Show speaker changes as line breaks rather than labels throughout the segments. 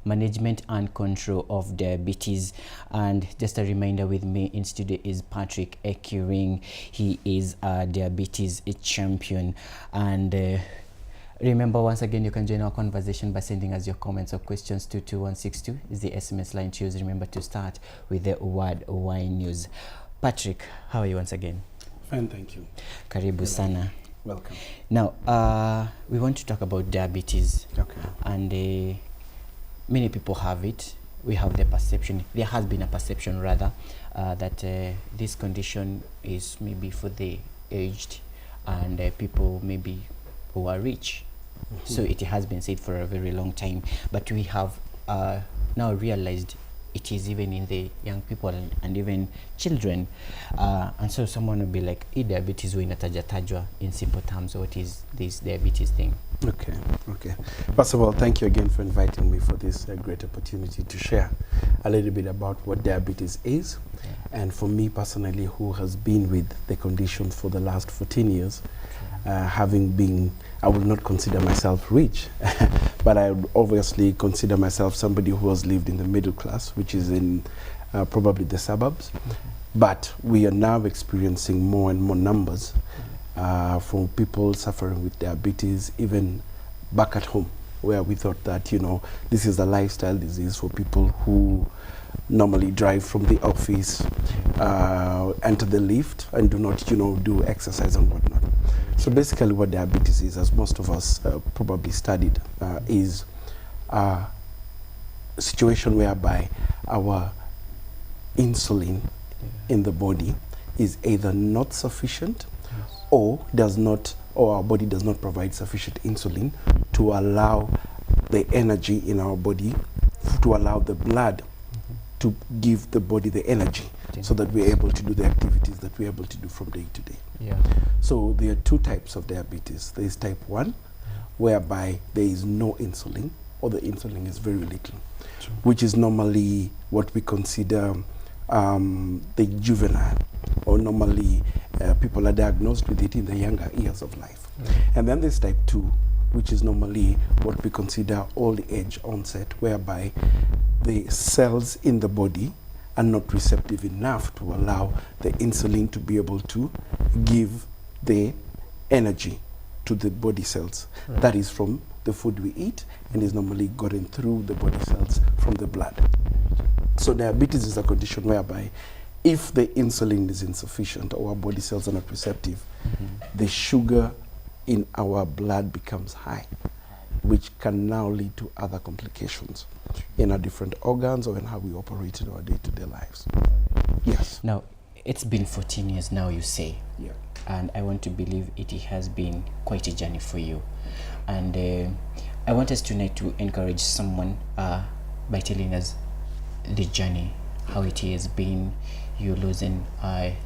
management and control of diabetes. And just a reminder, with me in studio is Patrick Ekiring. He is a diabetes champion. And remember, once again, you can join our conversation by sending us your comments or questions to 22162 is the SMS line. Choose. Remember to start with the word Y News. Patrick, how are you once again?
Fine, thank you.
Karibu sana.
Welcome.
Now, we want to talk about diabetes.
Okay.
And many people have it. We have the perception, there has been a perception rather, that this condition is maybe for the aged and people maybe who are rich. So it has been said for a very long time, but we have now realized it is even in the young people and even children. And so someone will be like, diabetes tajwa in simple terms, what is this diabetes thing?
Okay. First of all, thank you again for inviting me for this great opportunity to share a little bit about what diabetes is. And for me personally, who has been with the condition for the last 14 years, having been, I would not consider myself rich, but I would obviously consider myself somebody who has lived in the middle class, which is in probably the suburbs. But we are now experiencing more and more numbers from people suffering with diabetes, even back at home, where we thought that, you know, this is a lifestyle disease for people who normally drive from the office, enter the lift, and do not, you know, do exercise and whatnot. So basically what diabetes is, as most of us probably studied, is a situation whereby our insulin in the body is either not sufficient or our body does not provide sufficient insulin to allow the energy in our body, to allow the blood to give the body the energy so that we're able to do the activities that we're able to do from day to day. So there are two types of diabetes. There is type 1, whereby there is no insulin, or the insulin is very little, which is normally what we consider the juvenile, or normally people are diagnosed with it in the younger years of life. And then there's type 2, which is normally what we consider old age onset, whereby the cells in the body are not receptive enough to allow the insulin to be able to give the energy to the body cells. That is from the food we eat, and is normally gotten through the body cells from the blood. So diabetes is a condition whereby if the insulin is insufficient or our body cells are not receptive, the sugar in our blood becomes high, which can now lead to other complications in our different organs or in how we operate in our day-to-day lives. Yes.
Now, it's been 14 years now, you say.
Yeah.
And I want to believe it has been quite a journey for you. And I want us tonight to encourage someone by telling us the journey, how it has been, you losing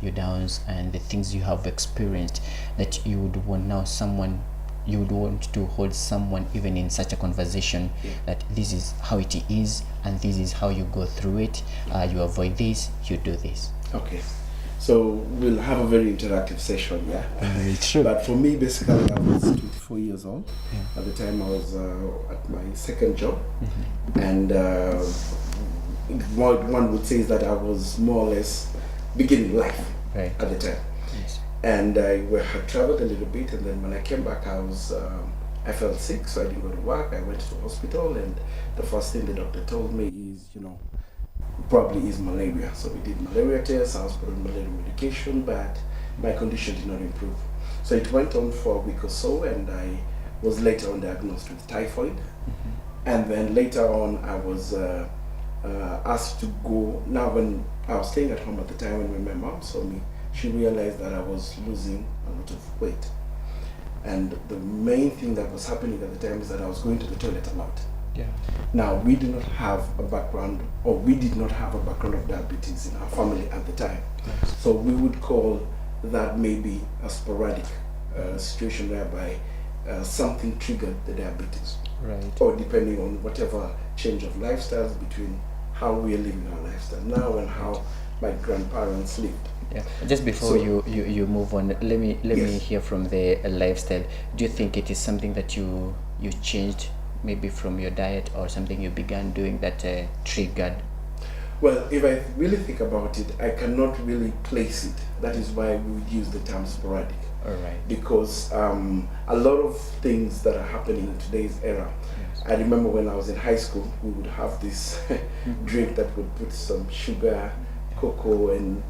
your downs and the things you have experienced, that you would want now someone, you would want to hold someone even in such a conversation, that this is how it is and this is how you go through it. You avoid this, you do this.
Okay. So we'll have a very interactive session, yeah?
Very true.
But for me, basically, I was 24 years old. At the time, I was at my second job. And what one would say is that I was more or less beginning life at the time. And I had traveled a little bit, and then when I came back, I felt sick, so I didn't go to work. I went to the hospital, and the first thing the doctor told me is, you know, probably is malaria. So we did malaria tests, I was put on malaria medication, but my condition did not improve. So it went on for a week or so, and I was later on diagnosed with typhoid. And then later on, I was asked to go. Now, when I was staying at home at the time, when my mom saw me, she realized that I was losing a lot of weight. And the main thing that was happening at the time is that I was going to the toilet a lot. Now, we do not have a background, or we did not have a background of diabetes in our family at the time. So we would call that maybe a sporadic situation whereby something triggered the diabetes. Or depending on whatever change of lifestyles between how we are living our lifestyle now and how my grandparents lived.
Just before you move on, let me hear from the lifestyle. Do you think it is something that you changed maybe from your diet or something you began doing that triggered?
Well, if I really think about it, I cannot really place it. That is why we would use the term sporadic.
All right.
Because a lot of things that are happening in today's era.
Yes.
I remember when I was in high school, we would have this drink that would put some sugar, cocoa, and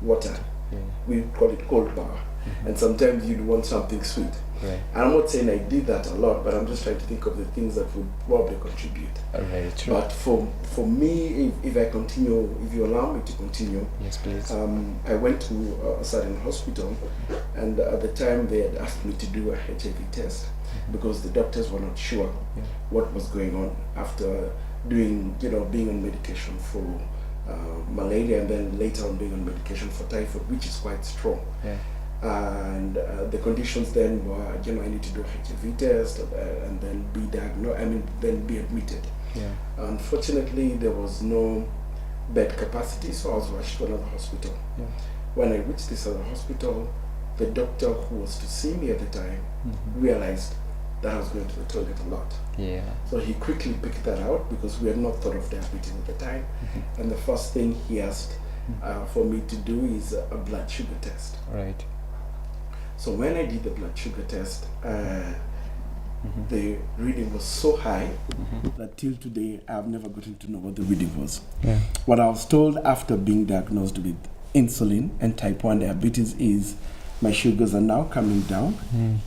water.
Yeah.
We call it cold bar. And sometimes you'd want something sweet.
Right.
And I'm not saying I did that a lot, but I'm just trying to think of the things that would probably contribute.
Very true.
But for me, if I continue, if you allow me to continue,
yes, please.
I went to a certain hospital, and at the time they had asked me to do a HIV test because the doctors were not sure what was going on after doing, being on medication for malaria, and then later on being on medication for typhoid, which is quite strong.
Yeah.
And the conditions then were, I need to do a HIV test and then be diagnosed, then be admitted.
Yeah.
Unfortunately, there was no bed capacity, so I was rushed to another hospital.
Yeah.
When I reached this other hospital, the doctor who was to see me at the time realized that I was going to the toilet a lot.
Yeah.
So he quickly picked that out because we had not thought of diabetes at the time. And the first thing he asked for me to do is a blood sugar test.
Right.
So when I did the blood sugar test, the reading was so high that till today I've never gotten to know what the reading was.
Yeah.
What I was told after being diagnosed with insulin and type 1 diabetes is my sugars are now coming down,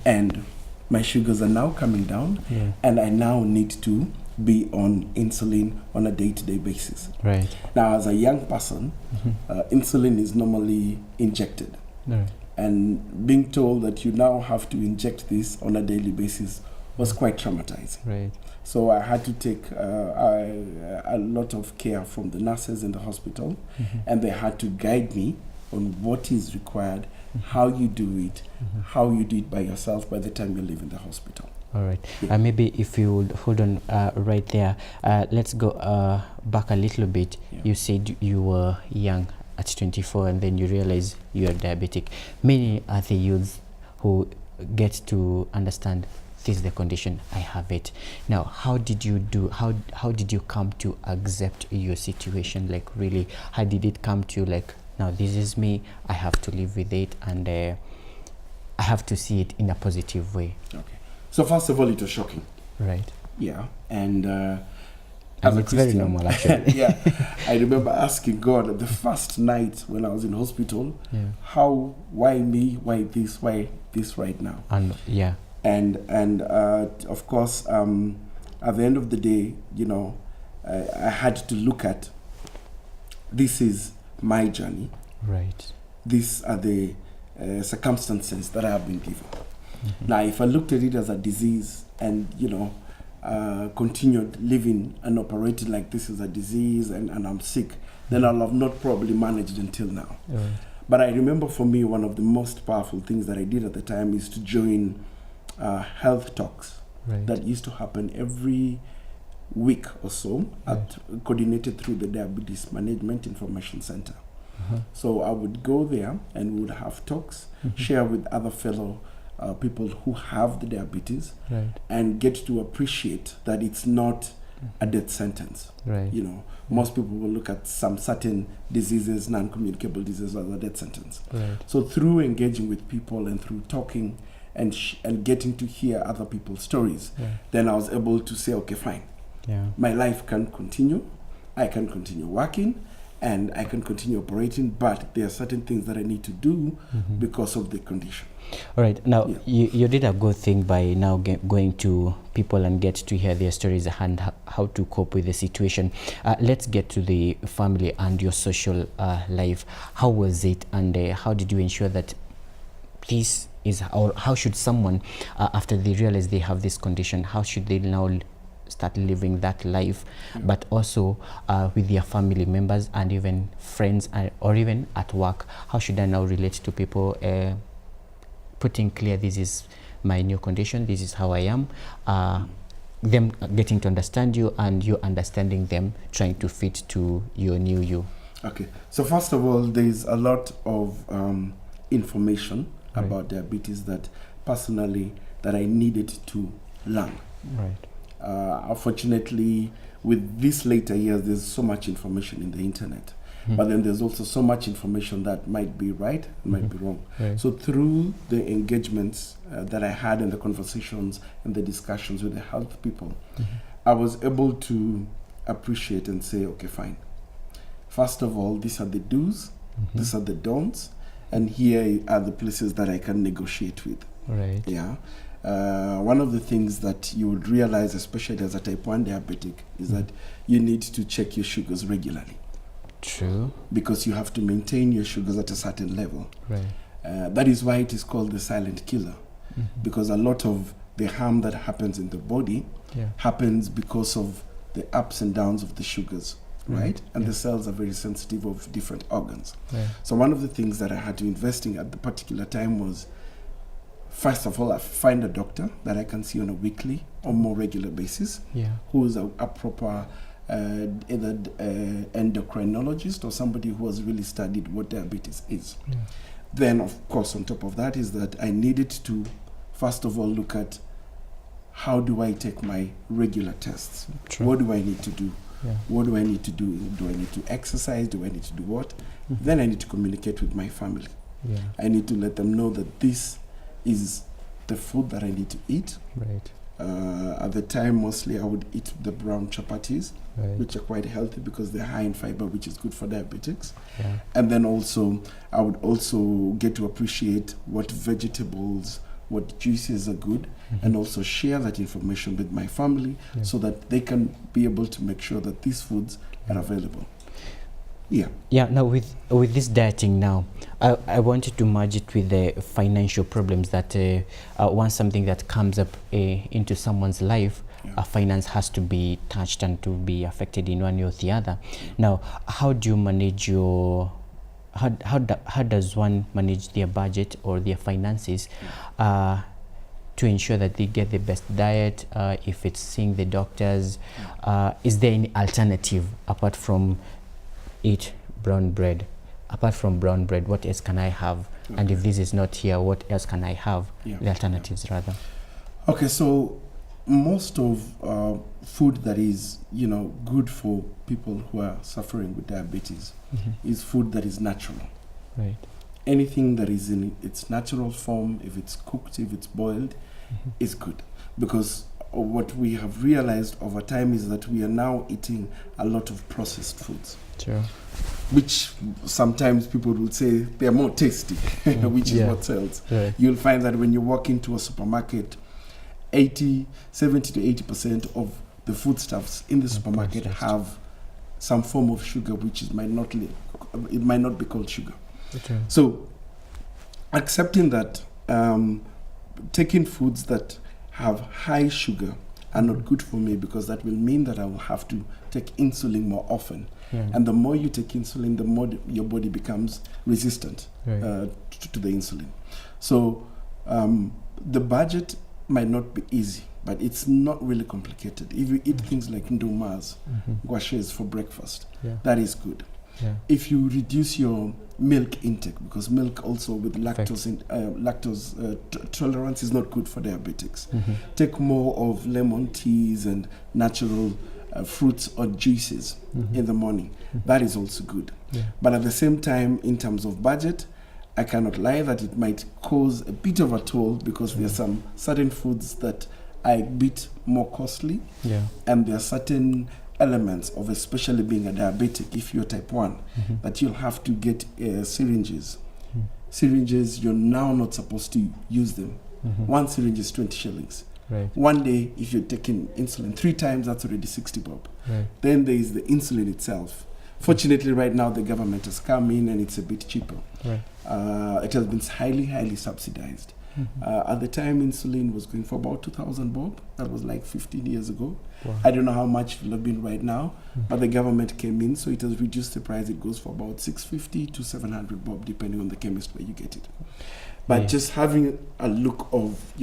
and my sugars are now coming down, and I now need to be on insulin on a day-to-day basis.
Right.
Now, as a young person, insulin is normally injected.
Right.
And being told that you now have to inject this on a daily basis was quite traumatizing.
Right.
So I had to take a lot of care from the nurses in the hospital, and they had to guide me on what is required, how you do it, how you do it by yourself by the time you leave in the hospital.
All right. Maybe if you would hold on right there, let's go back a little bit.
Yeah.
You said you were young at 24 and then you realize you are diabetic. Many are the youths who get to understand this is the condition, I have it. Now, how did you come to accept your situation? Like, really, how did it come to you, like, now this is me, I have to live with it, and I have to see it in a positive way?
Okay. So first of all, it was shocking.
Right.
Yeah. And
as it's very normal, actually.
Yeah. I remember asking God the first night when I was in hospital, why me, why this right now?
And yeah.
And of course, at the end of the day, I had to look at, this is my journey.
Right.
These are the circumstances that I have been given. Now, if I looked at it as a disease and, continued living and operating like this is a disease and I'm sick, then I'll have not probably managed until now.
Right.
But I remember for me, one of the most powerful things that I did at the time is to join health talks that used to happen every week or so, coordinated through the Diabetes Management Information Center. So I would go there and we would have talks, share with other fellow people who have the diabetes, and get to appreciate that it's not a death sentence.
Right.
Most people will look at some certain diseases, non-communicable diseases, as a death sentence.
Right.
So through engaging with people and through talking and getting to hear other people's stories, then I was able to say, okay, fine.
Yeah.
My life can continue, I can continue working, and I can continue operating, but there are certain things that I need to do because of the condition.
All right. Now, you did a good thing by now going to people and get to hear their stories and how to cope with the situation. Let's get to the family and your social life. How was it, and how did you ensure that this is, or how should someone, after they realize they have this condition, how should they now start living that life, but also with their family members and even friends, or even at work? How should I now relate to people, putting clear, this is my new condition, this is how I am, them getting to understand you and you understanding them, trying to fit to your new you?
Okay, so first of all, there's a lot of information about diabetes that personally that I needed to learn.
Right.
Unfortunately, with these later years, there's so much information in the internet. But then there's also so much information that might be right, might be wrong.
Right.
So through the engagements that I had and the conversations and the discussions with the health people, I was able to appreciate and say, okay, fine. First of all, these are the do's, these are the don'ts, and here are the places that I can negotiate with.
Right.
Yeah. One of the things that you would realize, especially as a type 1 diabetic, is that you need to check your sugars regularly.
True.
Because you have to maintain your sugars at a certain level.
Right.
That is why it is called the silent killer. Because a lot of the harm that happens in the body happens because of the ups and downs of the sugars, right? And the cells are very sensitive of different organs.
Right.
So one of the things that I had to invest in at the particular time was, first of all, I find a doctor that I can see on a weekly or more regular basis, who is a proper either endocrinologist or somebody who has really studied what diabetes is. Then, of course, on top of that is that I needed to, first of all, look at how do I take my regular tests?
True.
What do I need to do?
Yeah.
What do I need to do? Do I need to exercise? Do I need to do what? Then I need to communicate with my family.
Yeah.
I need to let them know that this is the food that I need to eat.
Right.
At the time, mostly I would eat the brown chapatis,
Right.
which are quite healthy because they're high in fiber, which is good for diabetics.
Yeah.
And then also, I would also get to appreciate what vegetables, what juices are good, and also share that information with my family so that they can be able to make sure that these foods are available. Yeah.
Yeah. Now with this dieting now, I wanted to merge it with the financial problems that once something that comes up into someone's life, finance has to be touched and to be affected in one way or the other. Now, how do you manage your how does one manage their budget or their finances to ensure that they get the best diet? If it's seeing the doctors, is there any alternative apart from eat brown bread? Apart from brown bread, what else can I have? And if this is not here, what else can I have? The alternatives rather.
Okay, so most of food that is, good for people who are suffering with diabetes is food that is natural.
Right.
Anything that is in its natural form, if it's cooked, if it's boiled, is good. Because what we have realized over time is that we are now eating a lot of processed foods.
Sure.
Which sometimes people will say they are more tasty, which is what sells.
Right.
You'll find that when you walk into a supermarket, 70 to 80% of the foodstuffs in the supermarket have some form of sugar, which might not be called sugar.
Okay.
So, accepting that taking foods that have high sugar are not good for me, because that will mean that I will have to take insulin more often. And the more you take insulin, the more your body becomes resistant to the insulin. So the budget might not be easy, but it's not really complicated. If you eat things like ndumas, guashes for breakfast, that is good. If you reduce your milk intake, because milk also with lactose tolerance is not good for diabetics. Take more of lemon teas and natural fruits or juices in the morning. That is also good. But at the same time, in terms of budget, I cannot lie that it might cause a bit of a toll, because there are some certain foods that are a bit more costly, and there are certain elements of, especially being a diabetic, if you're type 1, that you'll have to get syringes. Syringes, you're now not supposed to use them. One syringe is 20 shillings.
Right.
One day, if you're taking insulin 3 times, that's already 60 bob.
Right.
Then there is the insulin itself. Fortunately, right now, the government has come in and it's a bit cheaper.
Right.
It has been highly, highly subsidized. At the time, insulin was going for about 2,000 bob. That was like 15 years ago.
Wow.
I don't know how much it will have been right now, but the government came in, so it has reduced the price. It goes for about 650 to 700 bob, depending on the chemist where you get it. But just having a look of,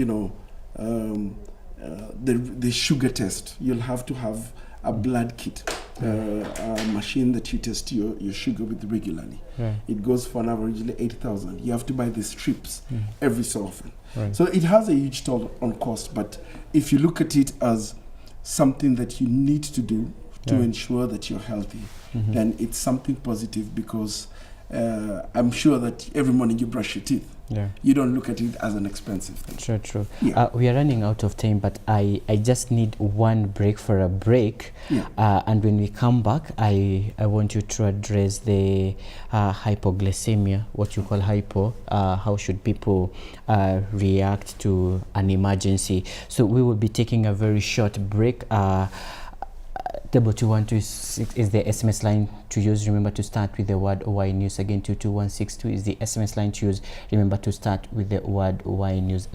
the sugar test, you'll have to have a blood kit, a machine that you test your sugar with regularly. It goes for an average 8,000. You have to buy the strips every so often. So it has a huge toll on cost, but if you look at it as something that you need to do to ensure that you're healthy,
Mm-hmm.
then it's something positive, because I'm sure that every morning you brush your teeth.
Yeah.
You don't look at it as an expensive thing.
True.
Yeah.
We are running out of time, but I just need one break for a break.
Yeah.
And when we come back, I want you to address the hypoglycemia, what you call hypo. How should people react to an emergency? So we will be taking a very short break. Table 212 is the SMS line to use. Remember to start with the word Y News. Again, 22162 is the SMS line to use. Remember to start with the word Y News.